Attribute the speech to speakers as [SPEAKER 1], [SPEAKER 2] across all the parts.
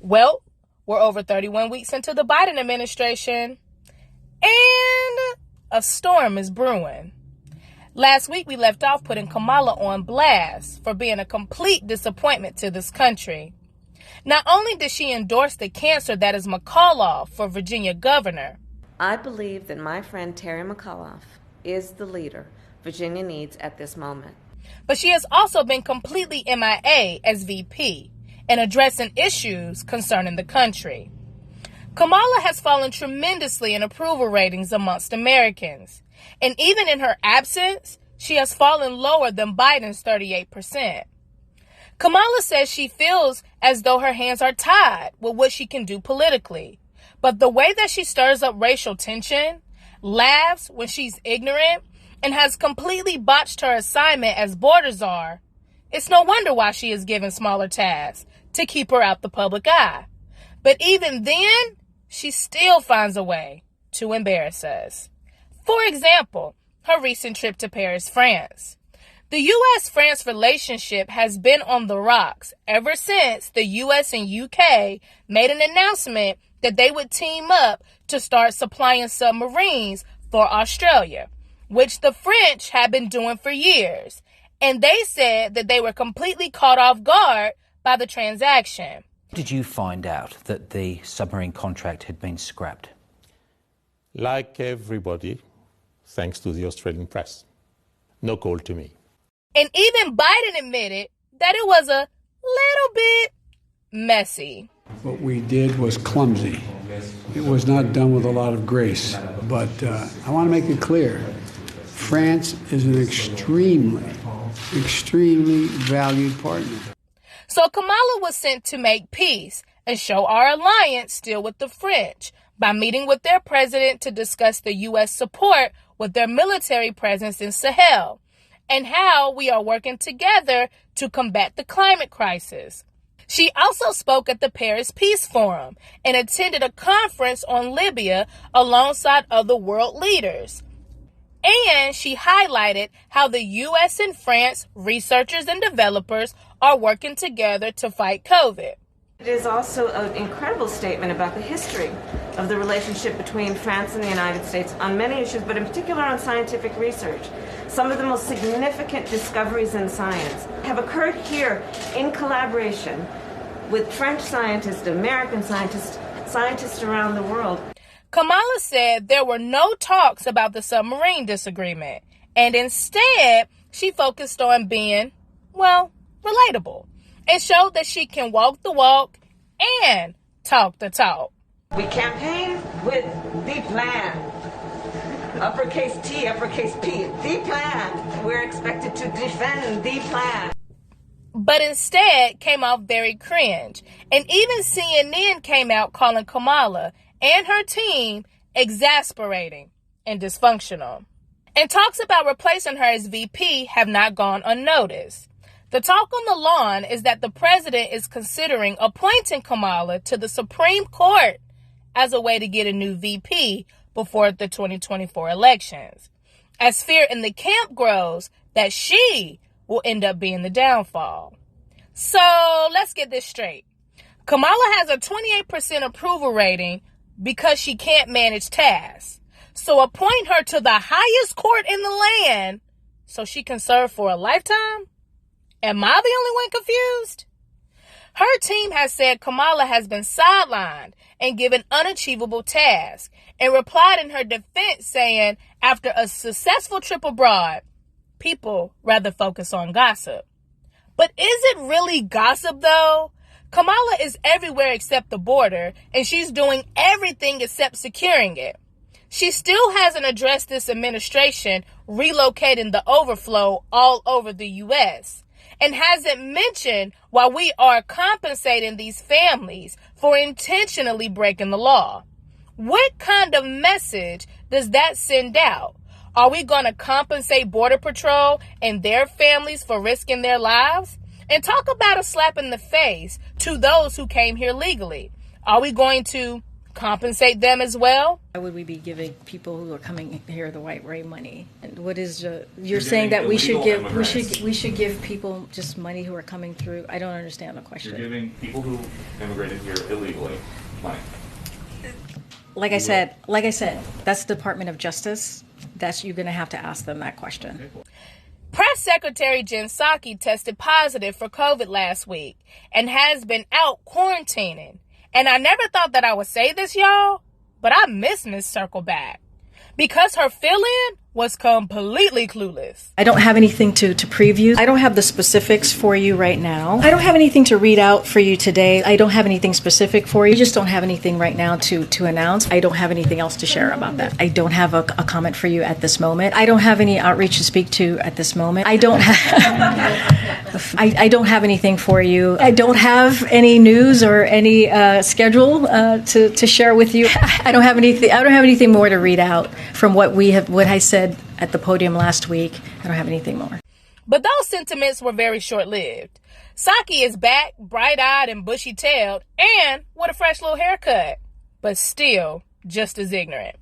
[SPEAKER 1] Well, we're over 31 weeks into the Biden administration, and a storm is brewing. Last week, we left off putting Kamala on blast for being a complete disappointment to this country. Not only did she endorse the cancer that is McAuliffe for Virginia governor,
[SPEAKER 2] I believe that my friend Terry McAuliffe is the leader Virginia needs at this moment.
[SPEAKER 1] but she has also been completely MIA as VP in addressing issues concerning the country. Kamala has fallen tremendously in approval ratings amongst Americans, and even in her absence, she has fallen lower than Biden's 38%. Kamala says she feels as though her hands are tied with what she can do politically, but the way that she stirs up racial tension, laughs when she's ignorant, and has completely botched her assignment as border czar, it's no wonder why she is given smaller tasks to keep her out the public eye. But even then, she still finds a way to embarrass us. For example, her recent trip to Paris, France. The U.S.-France relationship has been on the rocks ever since the U.S. and U.K. made an announcement that they would team up to start supplying submarines for Australia, which the French had been doing for years. And they said that they were completely caught off guard by the transaction.
[SPEAKER 3] Did you find out that the submarine contract had been scrapped?
[SPEAKER 4] Like everybody, thanks to the Australian press. No call to me.
[SPEAKER 1] And even Biden admitted that it was a little bit messy.
[SPEAKER 5] What we did was clumsy. It was not done with a lot of grace. But I want to make it clear, France is an extremely valued partner.
[SPEAKER 1] So Kamala was sent to make peace and show our alliance still with the French by meeting with their president to discuss the U.S. support with their military presence in Sahel and how we are working together to combat the climate crisis. She also spoke at the Paris Peace Forum and attended a conference on Libya alongside other world leaders. And she highlighted how the U.S. and France researchers and developers are working together to fight COVID.
[SPEAKER 2] It is also an incredible statement about the history of the relationship between France and the United States on many issues, but in particular on scientific research. Some of the most significant discoveries in science have occurred here in collaboration with French scientists, American scientists around the world.
[SPEAKER 1] Kamala said there were no talks about the submarine disagreement, and instead she focused on being, relatable, and showed that she can walk the walk and talk the talk.
[SPEAKER 6] We campaign with the plan. Uppercase T, uppercase P, the plan. We're expected to defend the plan.
[SPEAKER 1] But instead came off very cringe, and even CNN came out calling Kamala and her team exasperating and dysfunctional. And talks about replacing her as VP have not gone unnoticed. The talk on the lawn is that the president is considering appointing Kamala to the Supreme Court as a way to get a new VP before the 2024 elections, as fear in the camp grows that she will end up being the downfall. So let's get this straight. Kamala has a 28% approval rating because she can't manage tasks. So appoint her to the highest court in the land so she can serve for a lifetime? Am I the only one confused? Her team has said Kamala has been sidelined and given unachievable tasks, and replied in her defense saying after a successful trip abroad, people rather focus on gossip. But is it really gossip though? Kamala is everywhere except the border, and she's doing everything except securing it. She still hasn't addressed this administration relocating the overflow all over the U.S., and hasn't mentioned why we are compensating these families for intentionally breaking the law. What kind of message does that send out? Are we going to compensate Border Patrol and their families for risking their lives? And talk about a slap in the face to those who came here legally. Are we going to Compensate them as well?
[SPEAKER 7] Why would we be giving people who are coming here the white way money? And what is you're saying that we should give people just money who are coming through? I don't understand the question.
[SPEAKER 8] You're giving people who immigrated here illegally money.
[SPEAKER 7] Like I said, that's the Department of Justice. You're going to have to ask them that question.
[SPEAKER 1] Press Secretary Jen Psaki tested positive for COVID last week and has been out quarantining. And I never thought that I would say this, y'all, but I miss Miss Circleback because her fill-in was completely clueless.
[SPEAKER 7] I don't have anything to preview. I don't have the specifics for you right now. I don't have anything to read out for you today. I don't have anything specific for you. I just don't have anything right now to announce. I don't have anything else to share about that. I don't have a comment for you at this moment. I don't have any outreach to speak to at this moment. I don't have I don't have anything for you. I don't have any news or any schedule to share with you. I don't have anything more to read out from what I said at the podium last week. I don't have anything more.
[SPEAKER 1] But those sentiments were very short-lived. Psaki is back, bright-eyed and bushy-tailed, and with a fresh little haircut, but still just as ignorant.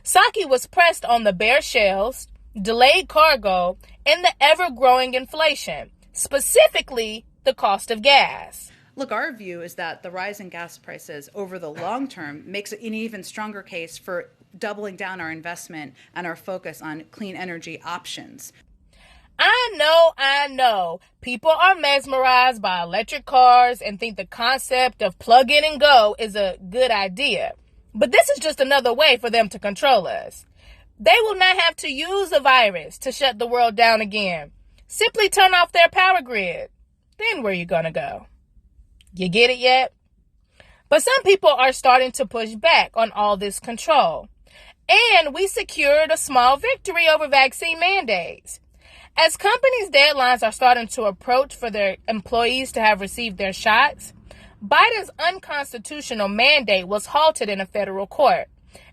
[SPEAKER 1] Psaki was pressed on the bare shells, delayed cargo, and the ever-growing inflation, specifically the cost of gas.
[SPEAKER 9] Look, our view is that the rise in gas prices over the long term makes it an even stronger case for doubling down our investment and our focus on clean energy options.
[SPEAKER 1] I know. People are mesmerized by electric cars and think the concept of plug in and go is a good idea. But this is just another way for them to control us. They will not have to use a virus to shut the world down again. Simply turn off their power grid. Then where you gonna go? You get it yet? But some people are starting to push back on all this control. And we secured a small victory over vaccine mandates. As companies' deadlines are starting to approach for their employees to have received their shots, Biden's unconstitutional mandate was halted in a federal court.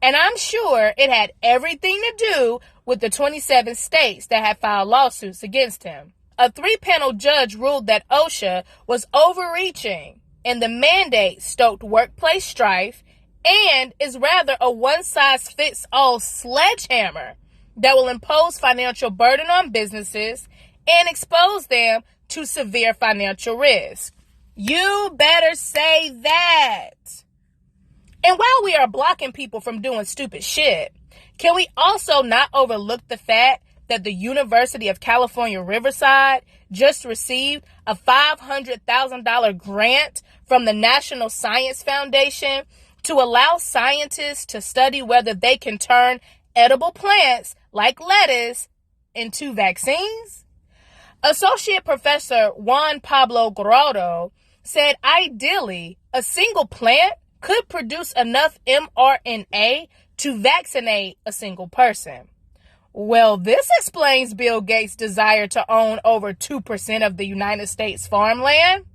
[SPEAKER 1] And I'm sure it had everything to do with the 27 states that had filed lawsuits against him. A 3-panel judge ruled that OSHA was overreaching, and the mandate stoked workplace strife and is rather a one-size-fits-all sledgehammer that will impose financial burden on businesses and expose them to severe financial risk. You better say that. And while we are blocking people from doing stupid shit, can we also not overlook the fact that the University of California, Riverside just received a $500,000 grant from the National Science Foundation to allow scientists to study whether they can turn edible plants like lettuce into vaccines? Associate Professor Juan Pablo Grado said ideally a single plant could produce enough mRNA to vaccinate a single person. Well, this explains Bill Gates' desire to own over 2% of the United States farmland.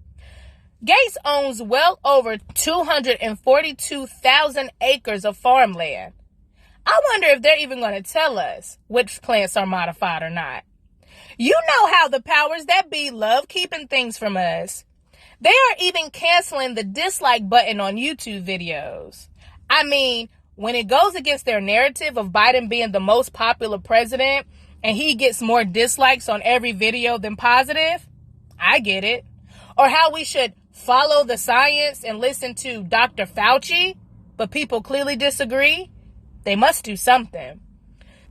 [SPEAKER 1] Gates owns well over 242,000 acres of farmland. I wonder if they're even going to tell us which plants are modified or not. You know how the powers that be love keeping things from us. They are even canceling the dislike button on YouTube videos. I mean, when it goes against their narrative of Biden being the most popular president and he gets more dislikes on every video than positive, I get it. Or how we should follow the science and listen to Dr. Fauci, but people clearly disagree. They must do something.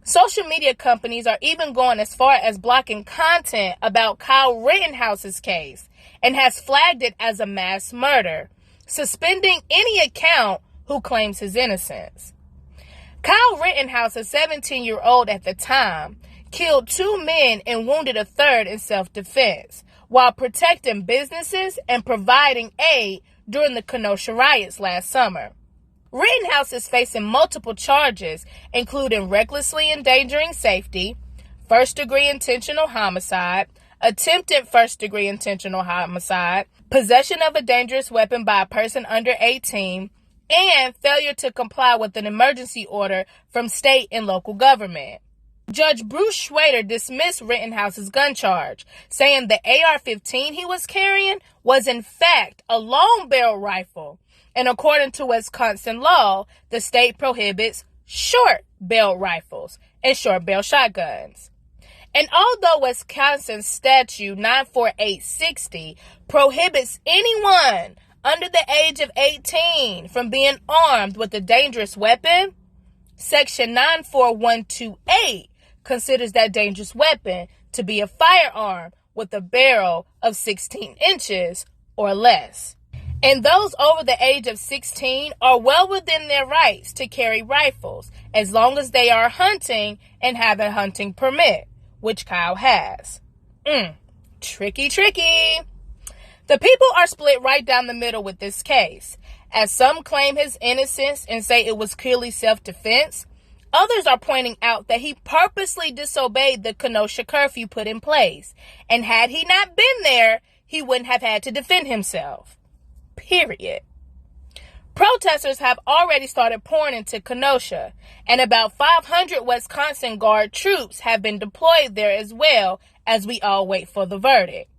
[SPEAKER 1] Social media companies are even going as far as blocking content about Kyle Rittenhouse's case and has flagged it as a mass murder, suspending any account who claims his innocence. Kyle Rittenhouse, a 17-year-old at the time, killed 2 men and wounded a third in self-defense while protecting businesses and providing aid during the Kenosha riots last summer. Rittenhouse is facing multiple charges, including recklessly endangering safety, first-degree intentional homicide, attempted first-degree intentional homicide, possession of a dangerous weapon by a person under 18, and failure to comply with an emergency order from state and local government. Judge Bruce Schrader dismissed Rittenhouse's gun charge, saying the AR-15 he was carrying was in fact a long barrel rifle. And according to Wisconsin law, the state prohibits short barrel rifles and short barrel shotguns. And although Wisconsin statute 94860 prohibits anyone under the age of 18 from being armed with a dangerous weapon, Section 94128 considers that dangerous weapon to be a firearm with a barrel of 16 inches or less. And those over the age of 16 are well within their rights to carry rifles as long as they are hunting and have a hunting permit, which Kyle has. Tricky. The people are split right down the middle with this case, as some claim his innocence and say it was clearly self-defense. Others are pointing out that he purposely disobeyed the Kenosha curfew put in place, and had he not been there, he wouldn't have had to defend himself. Period. Protesters have already started pouring into Kenosha, and about 500 Wisconsin Guard troops have been deployed there as well as we all wait for the verdict.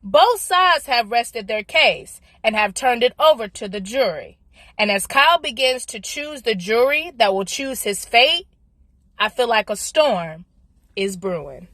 [SPEAKER 1] Both sides have rested their case and have turned it over to the jury. And as Kyle begins to choose the jury that will choose his fate, I feel like a storm is brewing.